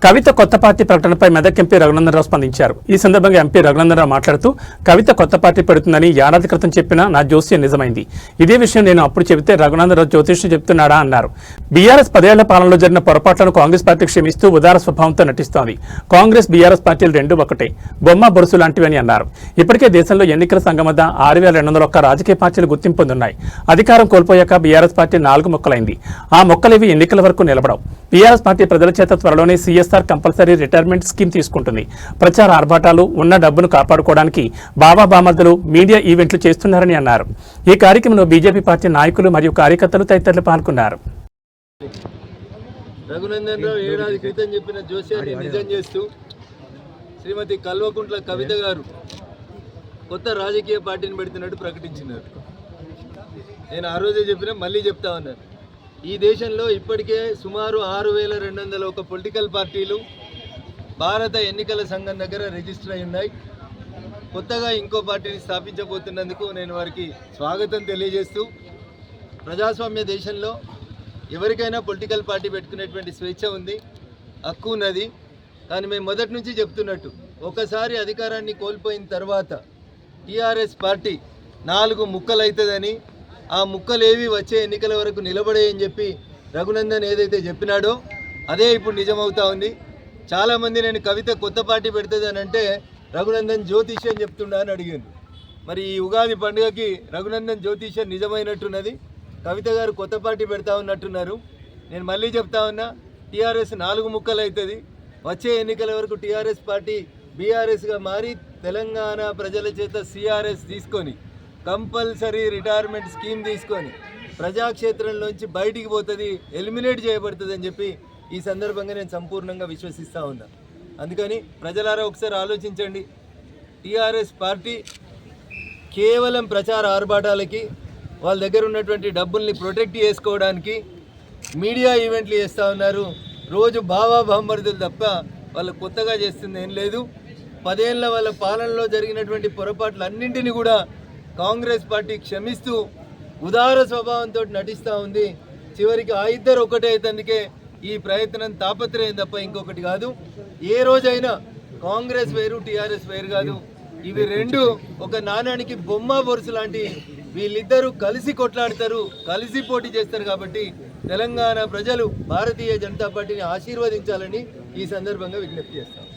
కవిత కొత్త party ప్రకటనపై Medak MP Raghunandan Rao స్పందించారు. ఈ సందర్భంగా ఎంపీ రఘునందనరావు మాట్లాడుతూ, కవిత కొత్త పార్టీ పెడుతుందని ఏడాది క్రితం చెప్పినా నా జోస్యం నిజమైంది. ఇదే విషయం నేను అప్పుడు చెబితే రఘునందనరావు జ్యోతిష్యం చెప్తున్నాడా అన్నారు. బీఆర్ఎస్ 10 ఏళ్ల పాలనలో జరిగిన పొరపాట్లను కాంగ్రెస్ పార్టీ క్షమిస్తూ ఉదార స్వభావంతో నటిస్తోంది. కాంగ్రెస్ బీఆర్ఎస్ పార్టీలు రెండూ ఒకటే, బొమ్మ బొరుసు లాంటివని అన్నారు. ఇప్పటికే దేశంలో ఎన్నికల సంఘం వద్ద 6,201 రాజకీయ పార్టీలు గుర్తింపు పొందున్నాయి. అధికారం కోల్పోయాక బీఆర్ఎస్ పార్టీ 4 ముక్కలైంది. ఆ మొక్కలేవి ఎన్నికల వరకు నిలబడవు. బీఆర్ఎస్ పార్టీ ప్రజల చేత త్వరలోనే CSR కంపల్సరీ రిటైర్మెంట్ స్కీమ్ తీసుకుంటుంది. ప్రచార ఆర్భాటాలు, ఉన్న డబ్బును కాపాడుకోవడానికి బాబా బామర్దులు మీడియా ఈవెంట్లు చేస్తున్నారని అన్నారు. ఈ కార్యక్రమంలో బీజేపీ పార్టీ నాయకులు మరియు కార్యకర్తలు తదితరులు పాల్గొన్నారు. రఘునందనరావు ఏడాది క్రితం చెప్పిన జోస్యాన్ని నిజం చేస్తూ శ్రీమతి కల్వకుంట్ల కవిత గారు కొత్త రాజకీయ పార్టీని పెడుతున్నట్టు ప్రకటించినారు. నేను ఆ రోజే చెప్పినా, మళ్ళీ చెప్తా ఉన్నాను. ఈ దేశంలో ఇప్పటికే సుమారు 6,201 పొలిటికల్ పార్టీలు భారత ఎన్నికల సంఘం దగ్గర రిజిస్టర్ అయి ఉన్నాయి. కొత్తగా ఇంకో పార్టీని స్థాపించబోతున్నందుకు నేను వారికి స్వాగతం తెలియజేస్తూ, ప్రజాస్వామ్య దేశంలో ఎవరికైనా పొలిటికల్ పార్టీ పెట్టుకునేటువంటి స్వేచ్ఛ ఉంది, హక్కు ఉన్నది. కానీ మేము మొదటి నుంచి చెప్తున్నట్టు, ఒకసారి అధికారాన్ని కోల్పోయిన తర్వాత టీఆర్ఎస్ పార్టీ 4 ముక్కలు అవుతుందని, ఆ ముక్కలేవి వచ్చే ఎన్నికల వరకు నిలబడేయని చెప్పి రఘునందన్ ఏదైతే చెప్పినాడో అదే ఇప్పుడు నిజమవుతా ఉంది. చాలామంది నేను కవిత కొత్త పార్టీ పెడుతుందని అంటే రఘునందన్ జ్యోతిష్యం చెప్తుండా అని అడిగాను. మరి ఈ ఉగాది పండుగకి రఘునందన్ జ్యోతిష్యం నిజమైనట్టున్నది. కవిత గారు కొత్త పార్టీ పెడతా ఉన్నట్టున్నారు. నేను మళ్ళీ చెప్తా ఉన్నా, టీఆర్ఎస్ 4 ముక్కలు అవుతుంది. వచ్చే ఎన్నికల వరకు టీఆర్ఎస్ పార్టీ బీఆర్ఎస్గా మారి తెలంగాణ ప్రజల చేత CRS తీసుకొని, కంపల్సరీ రిటైర్మెంట్ స్కీమ్ తీసుకొని ప్రజాక్షేత్రంలోంచి బయటికి పోతుంది, ఎలిమినేట్ చేయబడుతుంది అని చెప్పి ఈ సందర్భంగా నేను సంపూర్ణంగా విశ్వసిస్తూ ఉన్నా. అందుకని ప్రజలారా ఒకసారి ఆలోచించండి. టీఆర్ఎస్ పార్టీ కేవలం ప్రచార ఆర్భాటాలకి, వాళ్ళ దగ్గర ఉన్నటువంటి డబ్బుల్ని ప్రొటెక్ట్ చేసుకోవడానికి మీడియా ఈవెంట్లు చేస్తూ ఉన్నారు. రోజు బావా బామ్మర్దులు తప్ప వాళ్ళు కొత్తగా చేస్తుంది ఏం లేదు. 10 ఏళ్ల వాళ్ళ పాలనలో జరిగినటువంటి పొరపాట్లన్నింటినీ కూడా కాంగ్రెస్ పార్టీ క్షమిస్తూ ఉదార స్వభావంతో నటిస్తూ ఉంది. చివరికి ఆ ఇద్దరు ఒకటే అయితందుకే ఈ ప్రయత్నం, తాపత్రయం తప్ప ఇంకొకటి కాదు. ఏ రోజైనా కాంగ్రెస్ వేరు, టీఆర్ఎస్ వేరు కాదు. ఇవి రెండు ఒక నాణానికి బొమ్మ బొరుసు లాంటి. వీళ్ళిద్దరూ కలిసి కొట్లాడతారు, కలిసి పోటీ చేస్తారు. కాబట్టి తెలంగాణ ప్రజలు భారతీయ జనతా పార్టీని ఆశీర్వదించాలని ఈ సందర్భంగా విజ్ఞప్తి చేస్తారు.